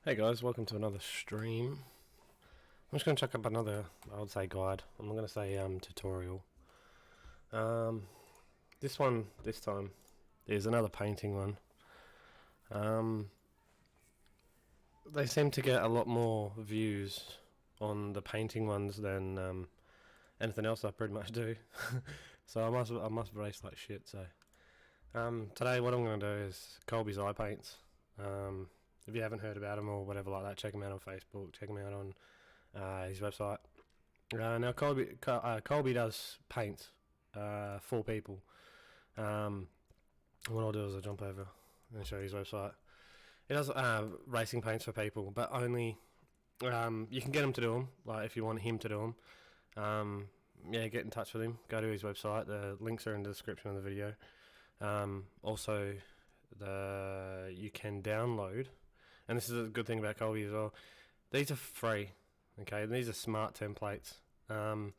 Hey guys, welcome to another stream. I'm just going to chuck up another, I would say guide. I'm not going to say tutorial. This time, is another painting one. They seem to get a lot more views on the painting ones than anything else I pretty much do. So I must race like shit. So today what I'm going to do is Coulbys iPaints. If you haven't heard about him or whatever like that, check him out on Facebook. Check him out on his website. Now Coulby does paints for people. What I'll do is I'll jump over and show you his website. He does racing paints for people, but only you can get him to do them. Like if you want him to do them, yeah, get in touch with him. Go to his website. The links are in the description of the video. Also, you can download, and this is a good thing about Coulby as well. These are free. Okay, these are smart templates. And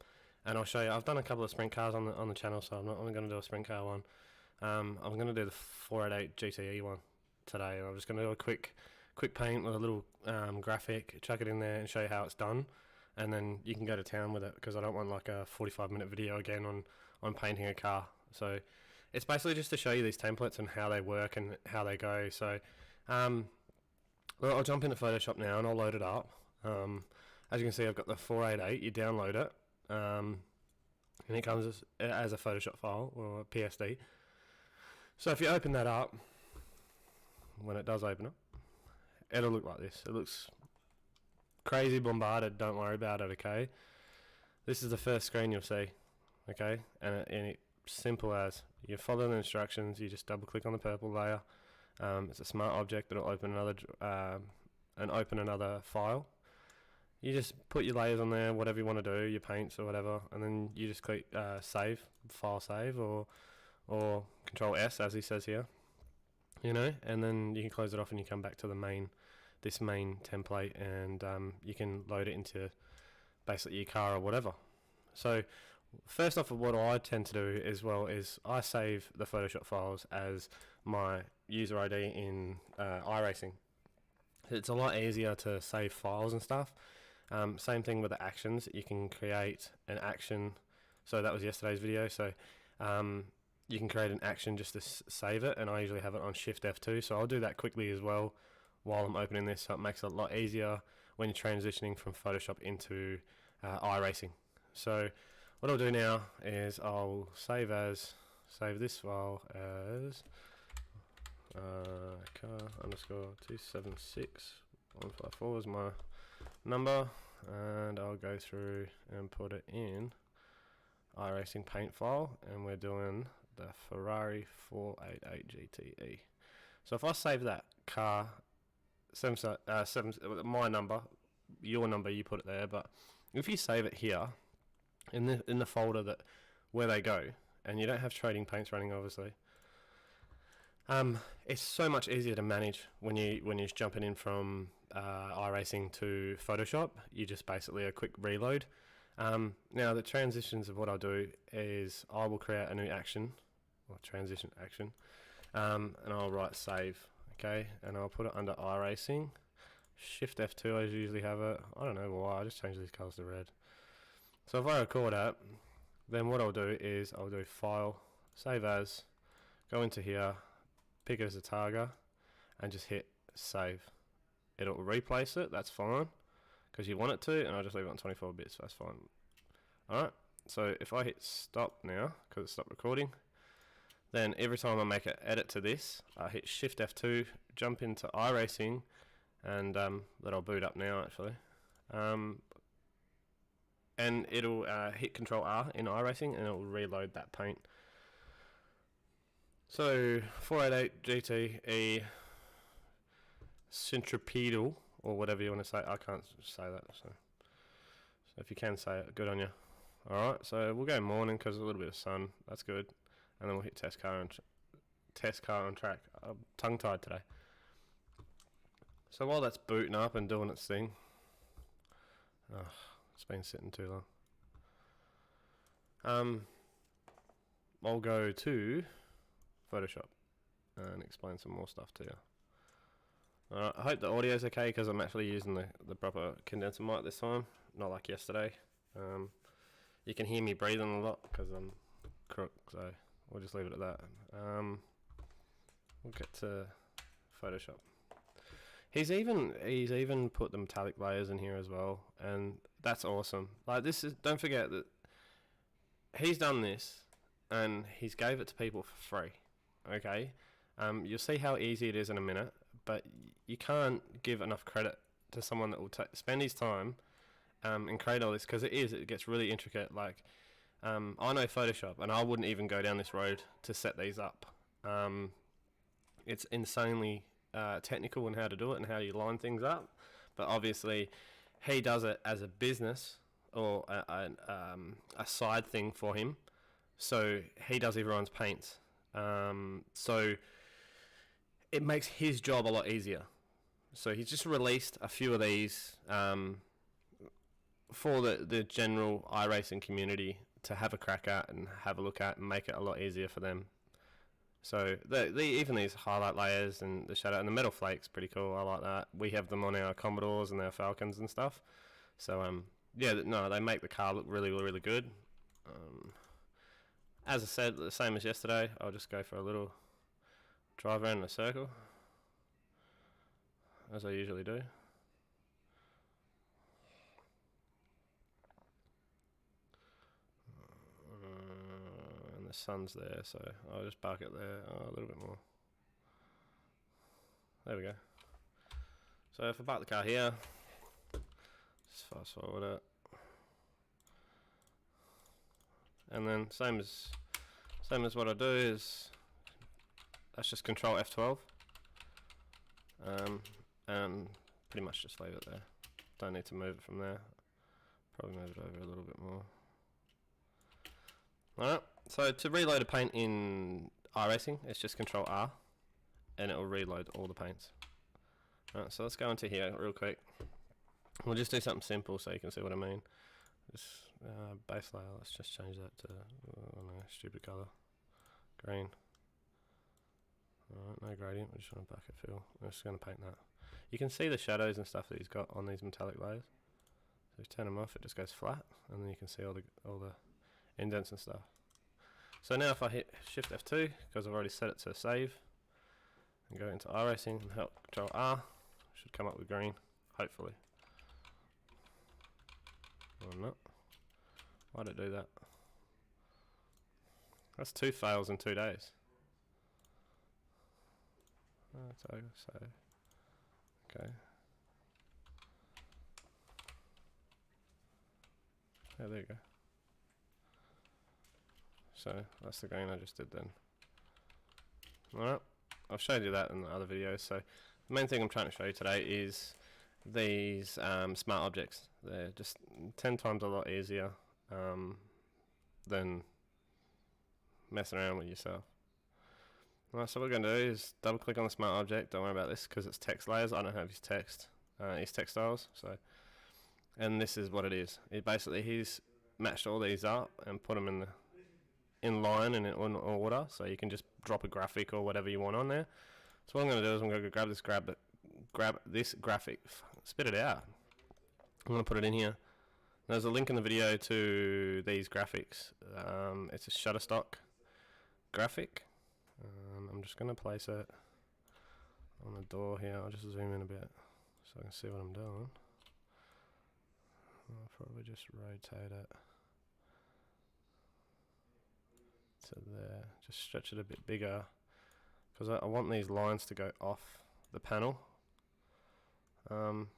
I'll show you. I've done a couple of sprint cars on the channel, so I'm not only going to do a sprint car one. I'm going to do the 488 GTE one today, and I'm just going to do a quick paint with a little graphic, chuck it in there, and show you how it's done. And then you can go to town with it, because I don't want like a 45-minute video again on painting a car. So it's basically just to show you these templates and how they work and how they go. So well, I'll jump into Photoshop now and I'll load it up. As you can see, I've got the 488. You download it, and it comes as a Photoshop file or a PSD. So if you open that up, when it does open up, it'll look like this. It looks crazy bombarded. Don't worry about it, okay? This is the first screen you'll see, okay? And it's simple as you follow the instructions. You just double click on the purple layer. It's a smart object that'll open another file. You just put your layers on there, whatever you want to do, your paints or whatever, and then you just click save, file save, or Control S as he says here, you know, and then you can close it off and you come back to this main template, and you can load it into basically your car or whatever. So first off, what I tend to do as well is I save the Photoshop files as my user ID in iRacing. It's a lot easier to save files and stuff. Same thing with the actions. You can create an action. So that was yesterday's video. So you can create an action just to save it, and I usually have it on Shift F2. So I'll do that quickly as well while I'm opening this. So it makes it a lot easier when you're transitioning from Photoshop into iRacing. So what I'll do now is I'll save this file as car underscore 276154 is my number, and I'll go through and put it in iRacing paint file, and we're doing the Ferrari 488 GTE. So if I save that car, my number, your number, you put it there, but if you save it here in the folder where they go, and you don't have trading paints running, obviously, it's so much easier to manage when you're jumping in from iRacing to Photoshop. You just basically a quick reload. Now the transitions of what I'll do is I will create a new action, or transition action, and I'll write save, okay, and I'll put it under iRacing. Shift F2 I usually have it. I don't know why, I just changed these colors to red. So if I record that, then what I'll do is I'll do file, save as, go into here, pick it as a target, and just hit save. It'll replace it, that's fine, because you want it to, and I'll just leave it on 24 bits, that's fine. Alright, so if I hit stop now, because it stopped recording, then every time I make an edit to this, I hit Shift F2, jump into iRacing, and that'll boot up now actually. And it'll hit Control R in iRacing, and it'll reload that paint. So 488 GTE centripetal, or whatever you want to say. I can't say that, so if you can say it, good on you. Alright, so we'll go morning because a little bit of sun, that's good, and then we'll hit test car on track. I'm tongue tied today. So while that's booting up and doing its thing, it's been sitting too long. I'll go to Photoshop and explain some more stuff to you. Alright, I hope the audio's okay because I'm actually using the proper condenser mic this time, not like yesterday. You can hear me breathing a lot because I'm crook, so we'll just leave it at that. We'll get to Photoshop. He's even put the metallic layers in here as well, and that's awesome. Like, this is, don't forget that he's done this and he's gave it to people for free. Okay, you'll see how easy it is in a minute, but you can't give enough credit to someone that will spend his time and create all this, because it gets really intricate. Like, I know Photoshop, and I wouldn't even go down this road to set these up. It's insanely technical in how to do it and how you line things up, but obviously he does it as a business or a side thing for him, so he does everyone's paints, so it makes his job a lot easier. So he's just released a few of these for the general iRacing community to have a crack at and have a look at and make it a lot easier for them. So even these highlight layers and the shadow and the metal flakes, pretty cool. I like that. We have them on our Commodores and our Falcons and stuff. So yeah, no, they make the car look really, really good. As I said, the same as yesterday, I'll just go for a little drive around in a circle, as I usually do. And the sun's there, so I'll just park it there a little bit more. There we go. So if I park the car here, just fast forward it, and then same as what I do is that's just Control F12, and pretty much just leave it there. Don't need to move it from there. Probably move it over a little bit more. Alright, so to reload a paint in iRacing, it's just Control R, and it will reload all the paints. Alright, so let's go into here real quick. We'll just do something simple so you can see what I mean. Just base layer, let's just change that to, oh no, stupid colour, green. Alright, no gradient, we're just going to bucket fill. I'm just going to paint that. You can see the shadows and stuff that he's got on these metallic layers. So if you turn them off, it just goes flat, and then you can see all the indents and stuff. So now if I hit Shift F2, because I've already set it to save, and go into iRacing and help Control R, should come up with green, hopefully. Or not. Why'd it do that? That's 2 fails in 2 days. So okay. Yeah, there you go. So that's the green I just did then. Alright, I've showed you that in the other videos. So the main thing I'm trying to show you today is these smart objects. They're just 10 times a lot easier than messing around with yourself. Alright, so what we're going to do is double click on the smart object. Don't worry about this because it's text layers. I don't have his text, his textiles. So, and this is what it is. It basically, he's matched all these up and put them in line and in order, so you can just drop a graphic or whatever you want on there. So what I'm going to do is I'm going to grab this graphic, spit it out. I'm going to put it in here. There's a link in the video to these graphics. It's a Shutterstock Graphic. I'm just going to place it on the door here. I'll just zoom in a bit so I can see what I'm doing. I'll probably just rotate it to there. Just stretch it a bit bigger because I want these lines to go off the panel. Just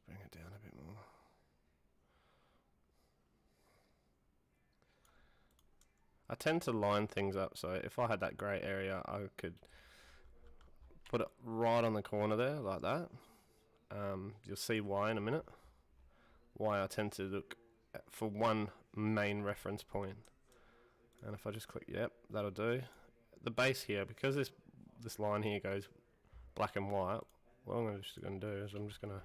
bring it down a bit more. I tend to line things up, so if I had that grey area, I could put it right on the corner there, like that. You'll see why in a minute. Why I tend to look for one main reference point. And if I just click, yep, that'll do. The base here, because this line here goes black and white, what I'm just going to do is I'm just going to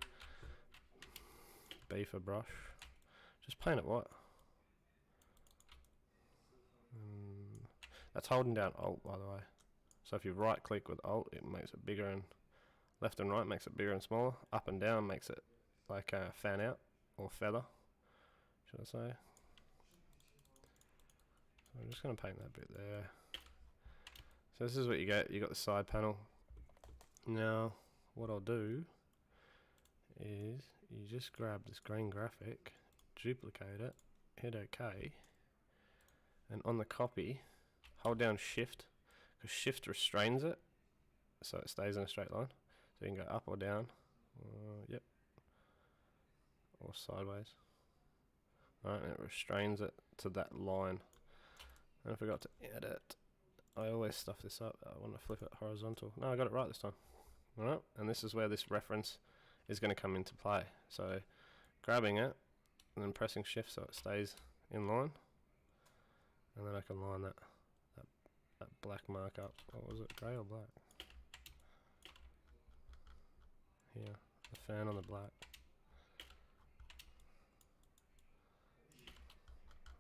beef a brush. Just paint it white. That's holding down Alt, by the way. So if you right click with Alt, it makes it bigger, and left and right makes it bigger and smaller. Up and down makes it like a fan out or feather, should I say. So I'm just going to paint that bit there. So this is what you get. You got the side panel. Now what I'll do is you just grab this green graphic, duplicate it, hit OK, and on the copy hold down shift, because shift restrains it so it stays in a straight line. So you can go up or down, yep, or sideways. Alright, and it restrains it to that line. And I forgot to edit. I always stuff this up. I want to flip it horizontal. No, I got it right this time. Alright, and this is where this reference is going to come into play. So grabbing it and then pressing shift so it stays in line, and then I can line that black mark up. What was it, grey or black? Here, the fan on the black.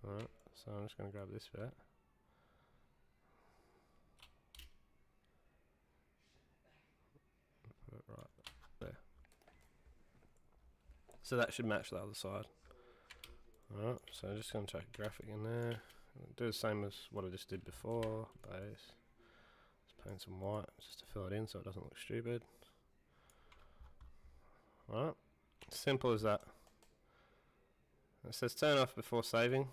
Alright, so I'm just going to grab this bit. Put it right there. So that should match the other side. Alright, so I'm just going to chuck a graphic in there. Do the same as what I just did before. Base. Just paint some white just to fill it in so it doesn't look stupid. Alright, simple as that. It says turn off before saving.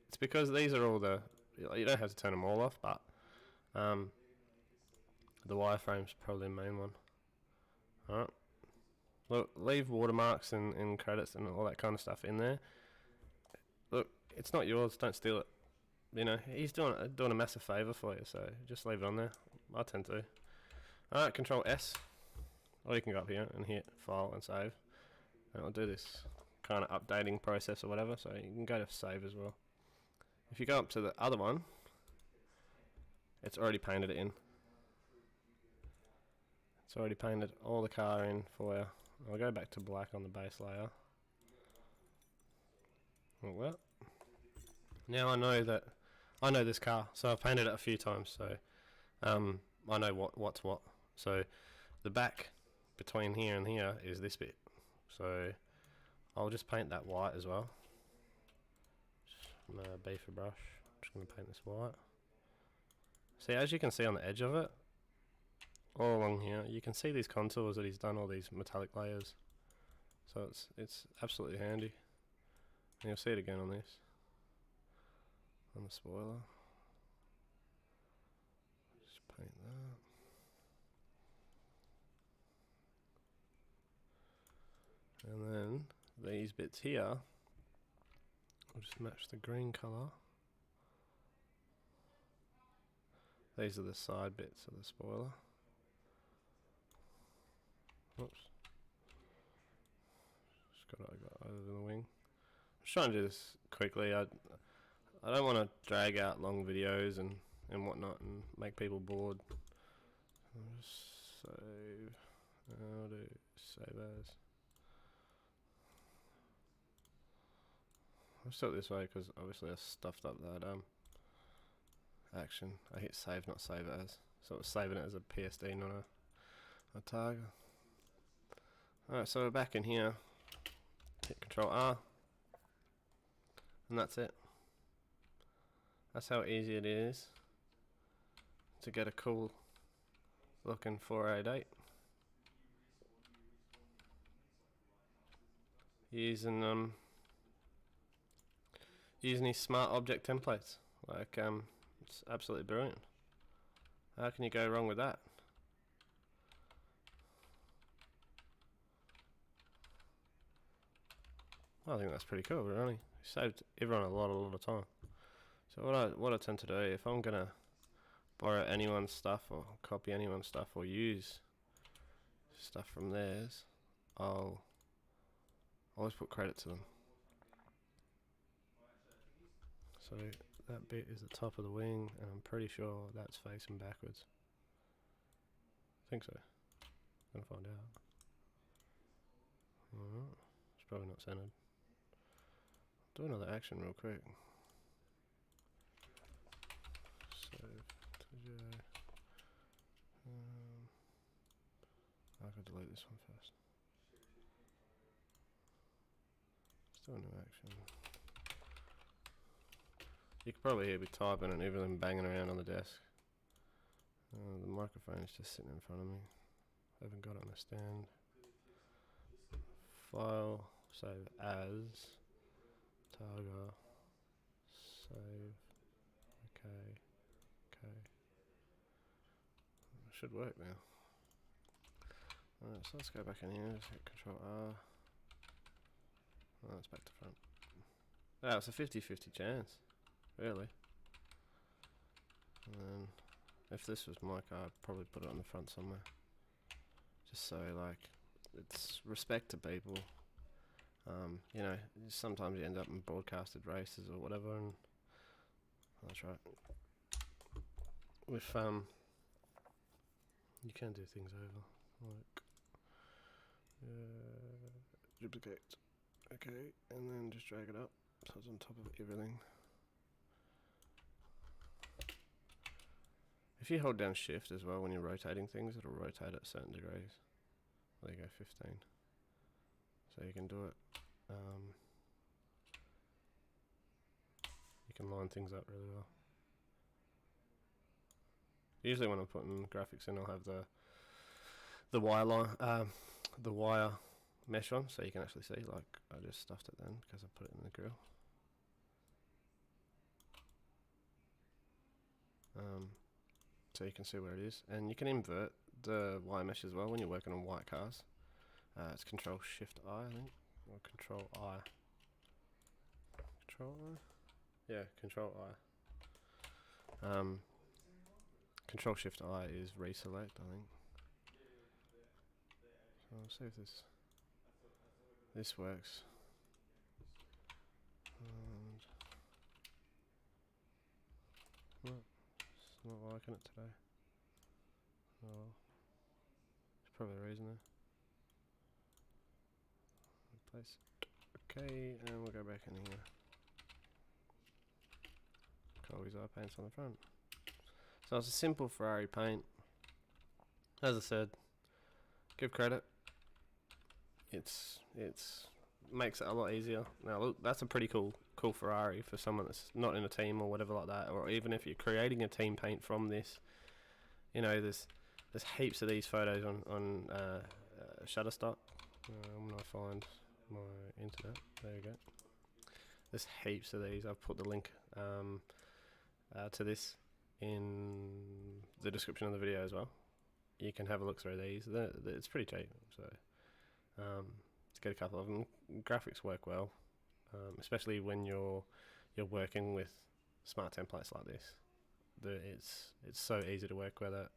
It's because these are all the, you don't have to turn them all off, but the wireframe's probably the main one. Alright, look, leave watermarks and credits and all that kind of stuff in there. Look, it's not yours, don't steal it. You know, he's doing a massive favour for you, so just leave it on there. I tend to. Alright, Control S. Or you can go up here and hit File and Save. And it'll do this kind of updating process or whatever, so you can go to Save as well. If you go up to the other one, it's already painted it in. It's already painted all the car in for you. I'll go back to black on the base layer. Like that. Now I know this car, so I've painted it a few times, so I know what's what. So the back between here and here is this bit. So I'll just paint that white as well. My beefer brush. I'm just going to paint this white. See, as you can see on the edge of it, all along here, you can see these contours that he's done, all these metallic layers. So it's absolutely handy. And you'll see it again on this, on the spoiler. Just paint that. And then these bits here, I'll just match the green colour. These are the side bits of the spoiler. Oops. Just got over the wing. I'm just trying to do this quickly. I don't want to drag out long videos and whatnot and make people bored. I'll just save. I'll do save as. I'll start this way because obviously I stuffed up that action. I hit save, not save as. So it was saving it as a PSD, not a tag. Alright, so we're back in here. Hit Control R. And that's it. That's how easy it is to get a cool looking 488. Using these smart object templates. Like it's absolutely brilliant. How can you go wrong with that? I think that's pretty cool, really. Saved everyone a lot of time. So what I tend to do, if I'm gonna borrow anyone's stuff or copy anyone's stuff or use stuff from theirs, I'll always put credit to them. So that bit is the top of the wing, and I'm pretty sure that's facing backwards. I think so. Gonna find out. Alright, it's probably not centered. Do another action real quick. Save to J. this one first. Still no action. You could probably hear me typing and everything banging around on the desk. The microphone is just sitting in front of me. I haven't got it on a stand. File, save as, Targa, save, okay. Should work now. Alright, so let's go back in here, just hit Control R. Oh, it's back to front. Oh, it's a 50-50 chance, really. And then, if this was my car, I'd probably put it on the front somewhere. Just so, like, it's respect to people. You know, sometimes you end up in broadcasted races or whatever, and that's right. With, you can do things over, like, duplicate. Okay, and then just drag it up so it's on top of everything. If you hold down shift as well when you're rotating things, it'll rotate at certain degrees. There you go, 15. So you can do it. You can line things up really well. Usually when I'm putting graphics in, I'll have the wire line, the wire mesh on, so you can actually see. Like, I just stuffed it then because I put it in the grill. So you can see where it is, and you can invert the wire mesh as well when you're working on white cars. It's Control Shift I think, or Control I. Control I? Yeah, Control I. Control Shift I is reselect, I think. So I'll see if this works. And no, it's not liking it today. Oh well. There's probably a reason there. Replace it. Okay, and we'll go back in here. Coulbys iPaints on the front. So it's a simple Ferrari paint. As I said, give credit. It's makes it a lot easier. Now look, that's a pretty cool Ferrari for someone that's not in a team or whatever like that, or even if you're creating a team paint from this. You know, there's heaps of these photos on Shutterstock. When I find my internet, there you go. There's heaps of these. I've put the link to this in the description of the video as well. You can have a look through these. It's pretty cheap, so to get a couple of them. Graphics work well, especially when you're working with smart templates like this. It's so easy to work with it.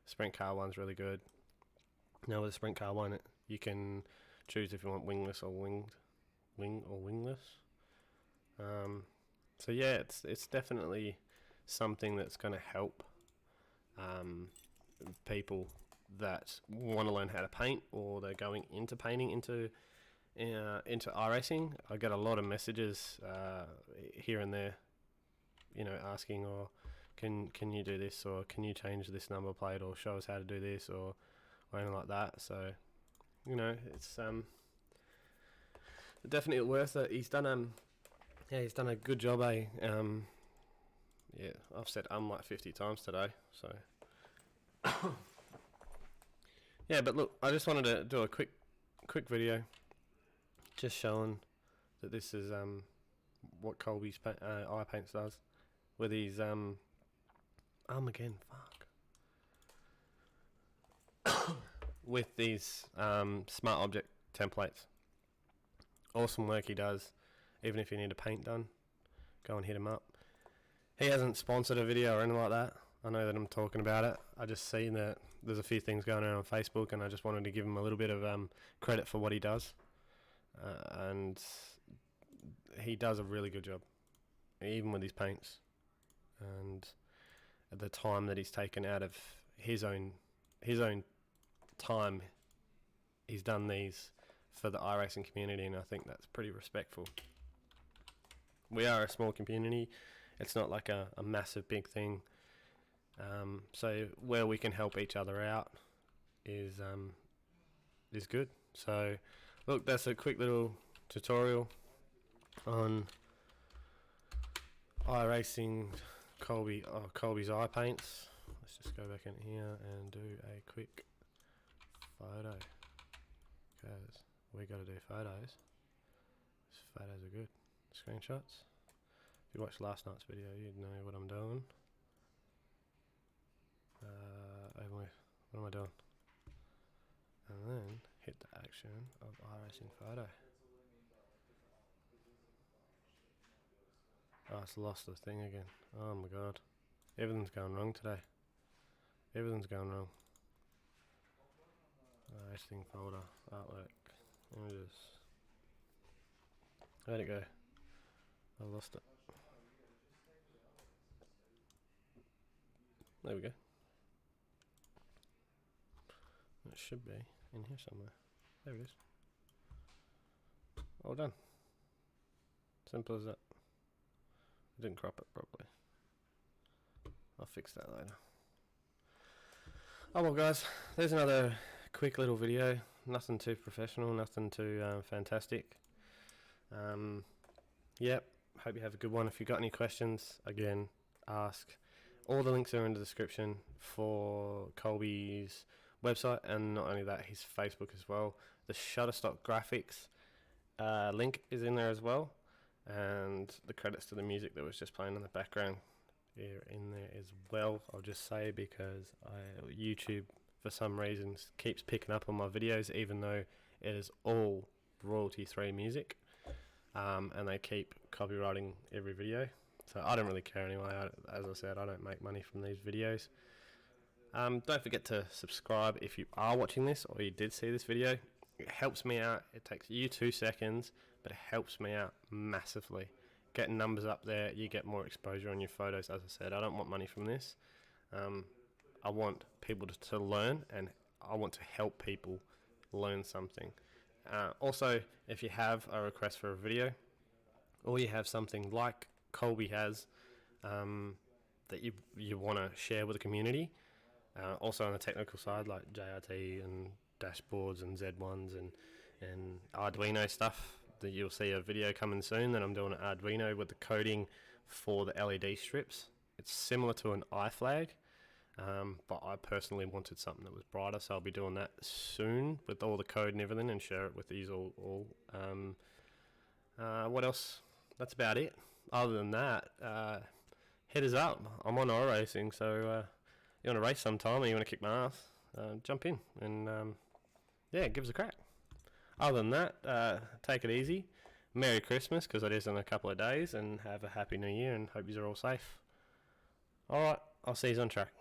Sprint car one's really good. Now with the sprint car one, you can choose if you want wingless or wing or wingless. So yeah, it's definitely something that's going to help people that want to learn how to paint, or they're going into painting into iRacing. I get a lot of messages here and there, you know, asking, or can you do this, or can you change this number plate, or show us how to do this, or anything like that. So, you know, it's definitely worth it. He's done a good job, eh? Yeah, I've said like 50 times today, so yeah. But look, I just wanted to do a quick video, just showing that this is what Coulbys iPaints does with his again, fuck, with these smart object templates. Awesome work he does. Even if you need a paint done, go and hit him up. He hasn't sponsored a video or anything like that. I know that I'm talking about it. I just seen that there's a few things going on Facebook, and I just wanted to give him a little bit of credit for what he does. And he does a really good job, even with his paints. And at the time that he's taken out of his own time, he's done these for the iRacing community, and I think that's pretty respectful. We are a small community. It's not like a massive big thing. So where we can help each other out is is good. So look, that's a quick little tutorial on iRacing Coulbys iPaints. Let's just go back in here and do a quick photo, because we got to do photos. Photos are good. Screenshots. If you watched last night's video, you'd know what I'm doing. What am I doing? And then hit the action of iRacing photo. Oh, it's lost the thing again. Oh my god. Everything's going wrong today. Everything's going wrong. iRacing folder, artwork, images. Where'd it go? I lost it. There we go. It should be in here somewhere. There it is. All done. Simple as that. I didn't crop it properly. I'll fix that later. Oh well guys, there's another quick little video. Nothing too professional, nothing too fantastic. Yep, hope you have a good one. If you've got any questions, again, ask. All the links are in the description for Coulbys' website, and not only that, his Facebook as well. The Shutterstock Graphics link is in there as well, and the credits to the music that was just playing in the background are in there as well. I'll just say, because YouTube for some reason keeps picking up on my videos, even though it is all royalty-free music, and they keep copywriting every video. So I don't really care anyway. As I said, I don't make money from these videos. Don't forget to subscribe if you are watching this or you did see this video. It helps me out. It takes you 2 seconds, but it helps me out massively. Getting numbers up there, you get more exposure on your photos. As I said, I don't want money from this. I want people to learn, and I want to help people learn something. Also, if you have a request for a video, or you have something like Coulby has that you want to share with the community, also on the technical side, like JRT and dashboards and Z1s and Arduino stuff, that you'll see a video coming soon that I'm doing an Arduino with the coding for the LED strips. It's similar to an iFlag, but I personally wanted something that was brighter, so I'll be doing that soon with all the code and everything, and share it with these all. What else? That's about it. Other than that, hit us up. I'm on iRacing, so you want to race sometime or you want to kick my ass, jump in and yeah, give us a crack. Other than that, take it easy. Merry Christmas, because it is in a couple of days, and have a happy New Year, and hope you are all safe. Alright, I'll see you on track.